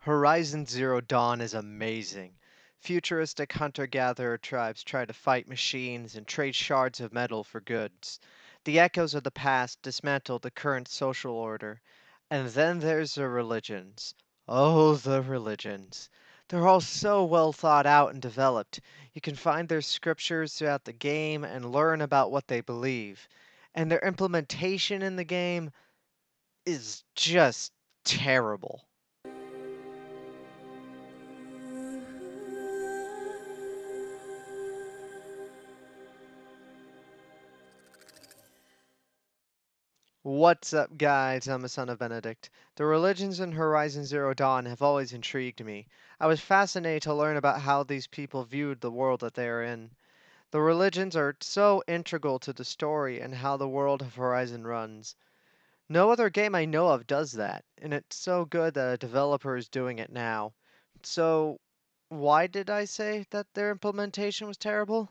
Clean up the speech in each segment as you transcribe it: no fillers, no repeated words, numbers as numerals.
Horizon Zero Dawn is amazing. Futuristic hunter-gatherer tribes try to fight machines and trade shards of metal for goods. The echoes of the past dismantle the current social order. And then there's the religions. Oh, the religions. They're all so well thought out and developed. You can find their scriptures throughout the game and learn about what they believe. And their implementation in the game is just terrible. What's up, guys? I'm a son of Benedict. The religions in Horizon Zero Dawn have always intrigued me. I was fascinated to learn about how these people viewed the world that they are in. The religions are so integral to the story and how the world of Horizon runs. No other game I know of does that, and it's so good that a developer is doing it now. So, why did I say that their implementation was terrible?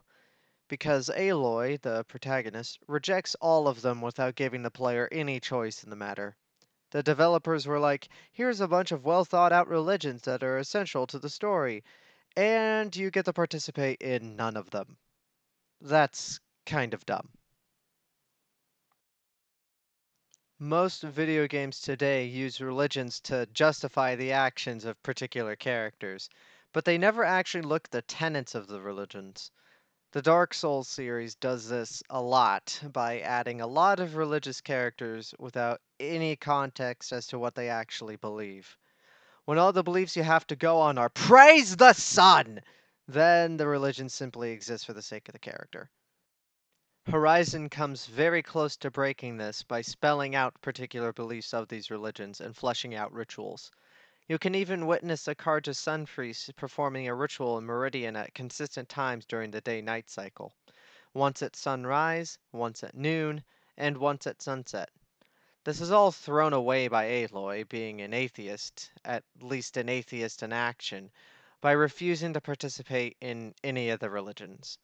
Because Aloy, the protagonist, rejects all of them without giving the player any choice in the matter. The developers were like, here's a bunch of well thought out religions that are essential to the story, and you get to participate in none of them. That's kind of dumb. Most video games today use religions to justify the actions of particular characters, but they never actually look at the tenets of the religions. The Dark Souls series does this a lot by adding a lot of religious characters without any context as to what they actually believe. When all the beliefs you have to go on are praise the sun, then the religion simply exists for the sake of the character. Horizon comes very close to breaking this by spelling out particular beliefs of these religions and fleshing out rituals. You can even witness a Karja sun priest performing a ritual in Meridian at consistent times during the day-night cycle. Once at sunrise, once at noon, and once at sunset. This is all thrown away by Aloy, being an atheist, at least an atheist in action, by refusing to participate in any of the religions.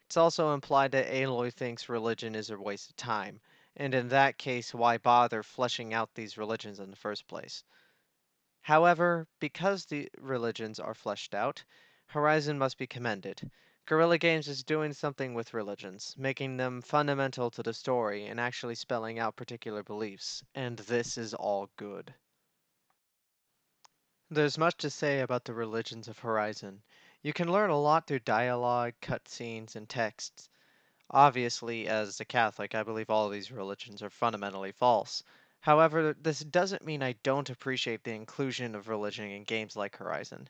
It's also implied that Aloy thinks religion is a waste of time, and in that case, why bother fleshing out these religions in the first place? However, because the religions are fleshed out, Horizon must be commended. Guerrilla Games is doing something with religions, making them fundamental to the story and actually spelling out particular beliefs, and this is all good. There's much to say about the religions of Horizon. You can learn a lot through dialogue, cutscenes, and texts. Obviously, as a Catholic, I believe all of these religions are fundamentally false. However, this doesn't mean I don't appreciate the inclusion of religion in games like Horizon.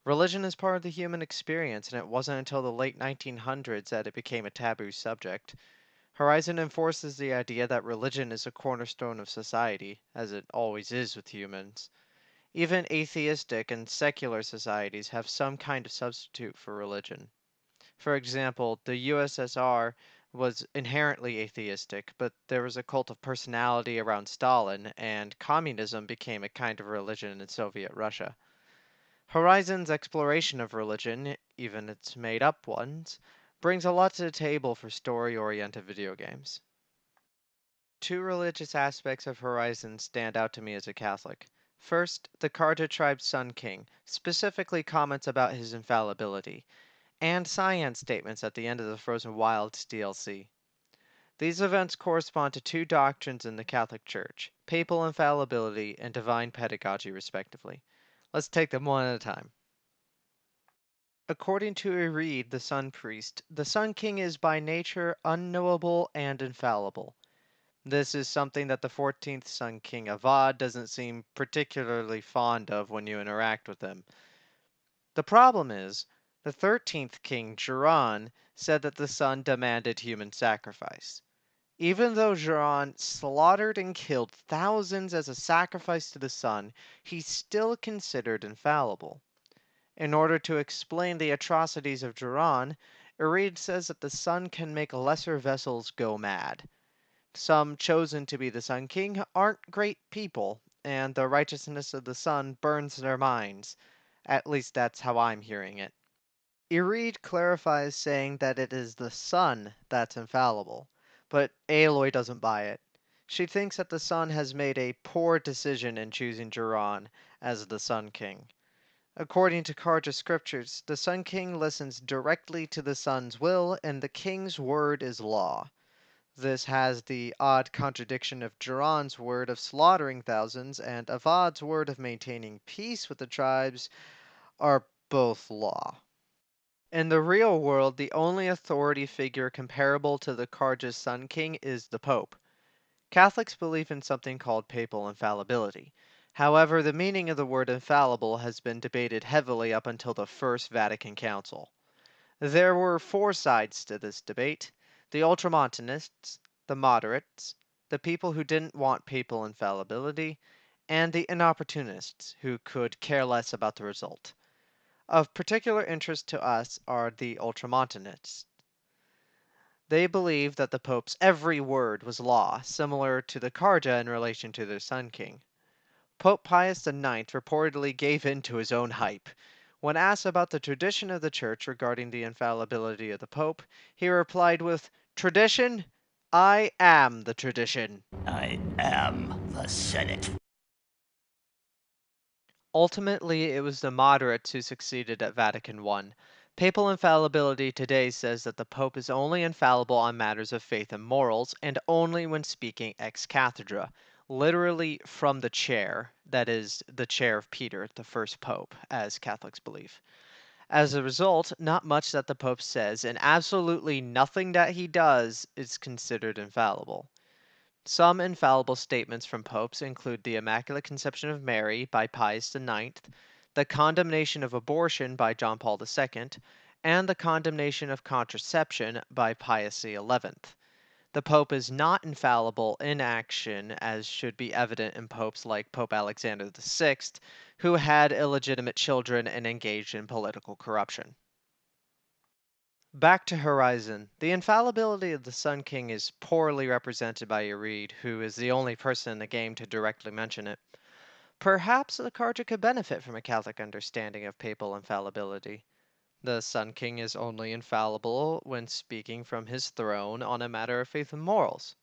Religion is part of the human experience, and it wasn't until the late 1900s that it became a taboo subject. Horizon enforces the idea that religion is a cornerstone of society, as it always is with humans. Even atheistic and secular societies have some kind of substitute for religion. For example, the USSR was inherently atheistic, but there was a cult of personality around Stalin, and communism became a kind of religion in Soviet Russia. Horizon's exploration of religion, even its made up ones, brings a lot to the table for story oriented video games. Two religious aspects of Horizon stand out to me as a Catholic. First, the Karja tribe's Sun King specifically comments about his infallibility, and Cyan's statements at the end of the Frozen Wilds DLC. These events correspond to two doctrines in the Catholic Church: papal infallibility and divine pedagogy, respectively. Let's take them one at a time. According to Irid, the Sun Priest, the Sun King is by nature unknowable and infallible. This is something that the 14th Sun King Avad doesn't seem particularly fond of when you interact with him. The problem is, the 13th King Jiran said that the sun demanded human sacrifice. Even though Jiran slaughtered and killed thousands as a sacrifice to the sun, he's still considered infallible. In order to explain the atrocities of Jiran, Irid says that the sun can make lesser vessels go mad. Some chosen to be the Sun King aren't great people, and the righteousness of the sun burns their minds. At least that's how I'm hearing it. Irid clarifies saying that it is the sun that's infallible, but Aloy doesn't buy it. She thinks that the Sun has made a poor decision in choosing Duran as the Sun King. According to Karja scriptures, the Sun King listens directly to the Sun's will, and the King's word is law. This has the odd contradiction of Duran's word of slaughtering thousands and Avad's word of maintaining peace with the tribes are both law. In the real world, the only authority figure comparable to the Karja's Sun King is the Pope. Catholics believe in something called papal infallibility. However, the meaning of the word infallible has been debated heavily up until the First Vatican Council. There were four sides to this debate: the ultramontanists, the moderates, the people who didn't want papal infallibility, and the inopportunists who could care less about the result. Of particular interest to us are the ultramontanists. They believe that the Pope's every word was law, similar to the Karja in relation to their Sun King. Pope Pius IX reportedly gave in to his own hype. When asked about the tradition of the Church regarding the infallibility of the Pope, he replied with, "Tradition? I am the tradition." I am the Senate. Ultimately, it was the moderates who succeeded at Vatican I. Papal infallibility today says that the Pope is only infallible on matters of faith and morals, and only when speaking ex cathedra, literally from the chair, that is, the chair of Peter, the first Pope, as Catholics believe. As a result, not much that the Pope says, and absolutely nothing that he does, is considered infallible. Some infallible statements from popes include the Immaculate Conception of Mary by Pius IX, the condemnation of abortion by John Paul II, and the condemnation of contraception by Pius XI. The pope is not infallible in action, as should be evident in popes like Pope Alexander VI, who had illegitimate children and engaged in political corruption. Back to Horizon. The infallibility of the Sun King is poorly represented by Ureed, who is the only person in the game to directly mention it. Perhaps the Carja could benefit from a Catholic understanding of papal infallibility. The Sun King is only infallible when speaking from his throne on a matter of faith and morals.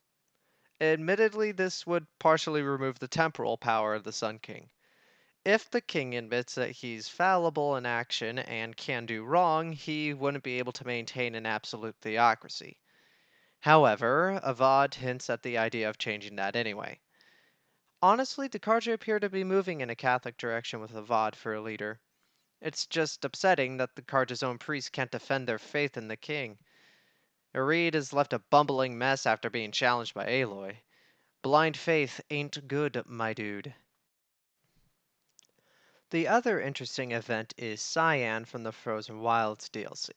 Admittedly, this would partially remove the temporal power of the Sun King. If the king admits that he's fallible in action and can do wrong, he wouldn't be able to maintain an absolute theocracy. However, Avad hints at the idea of changing that anyway. Honestly, the Karja appear to be moving in a Catholic direction with Avad for a leader. It's just upsetting that the Karja's own priests can't defend their faith in the king. Arid is left a bumbling mess after being challenged by Aloy. Blind faith ain't good, my dude. The other interesting event is Cyan from the Frozen Wilds DLC.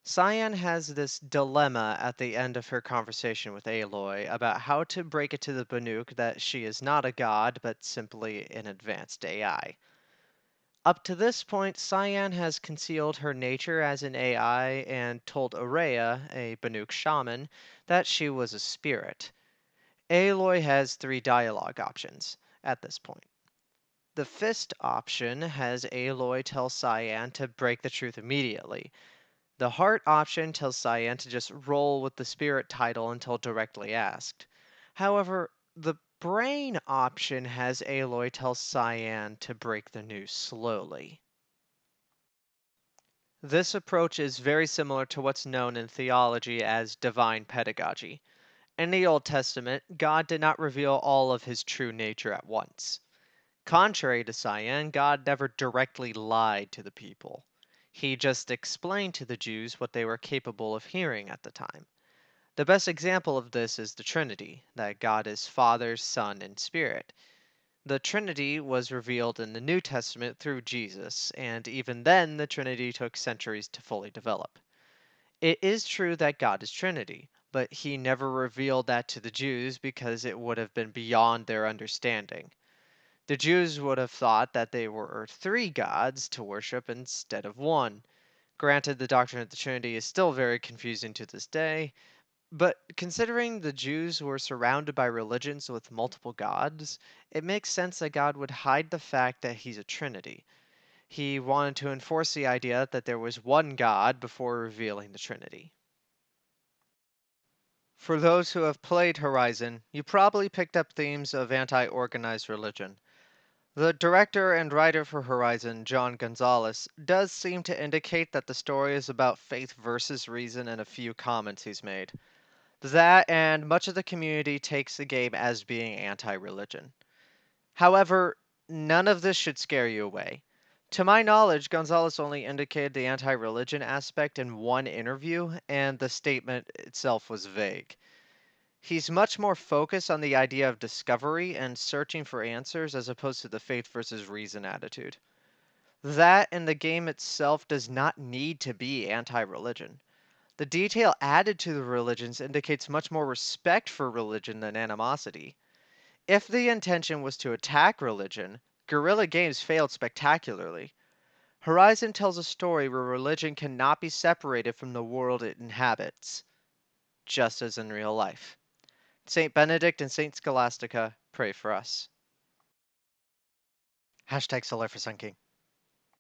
Cyan has this dilemma at the end of her conversation with Aloy about how to break it to the Banuk that she is not a god, but simply an advanced AI. Up to this point, Cyan has concealed her nature as an AI and told Aurea, a Banuk shaman, that she was a spirit. Aloy has three dialogue options at this point. The fist option has Aloy tell Cyan to break the truth immediately. The heart option tells Cyan to just roll with the spirit title until directly asked. However, the brain option has Aloy tell Cyan to break the news slowly. This approach is very similar to what's known in theology as divine pedagogy. In the Old Testament, God did not reveal all of his true nature at once. Contrary to Cyan, God never directly lied to the people. He just explained to the Jews what they were capable of hearing at the time. The best example of this is the Trinity, that God is Father, Son, and Spirit. The Trinity was revealed in the New Testament through Jesus, and even then the Trinity took centuries to fully develop. It is true that God is Trinity, but he never revealed that to the Jews because it would have been beyond their understanding. The Jews would have thought that they were three gods to worship instead of one. Granted, the doctrine of the Trinity is still very confusing to this day, but considering the Jews were surrounded by religions with multiple gods, it makes sense that God would hide the fact that he's a Trinity. He wanted to enforce the idea that there was one God before revealing the Trinity. For those who have played Horizon, you probably picked up themes of anti organized religion. The director and writer for Horizon, John Gonzalez, does seem to indicate that the story is about faith versus reason in a few comments he's made. That and much of the community takes the game as being anti religion. However, none of this should scare you away. To my knowledge, Gonzalez only indicated the anti religion aspect in one interview, and the statement itself was vague. He's much more focused on the idea of discovery and searching for answers as opposed to the faith versus reason attitude. That and the game itself does not need to be anti religion. The detail added to the religions indicates much more respect for religion than animosity. If the intention was to attack religion, Guerrilla Games failed spectacularly. Horizon tells a story where religion cannot be separated from the world it inhabits, just as in real life. Saint Benedict and Saint Scholastica, pray for us. Hashtag Solar for Sun King.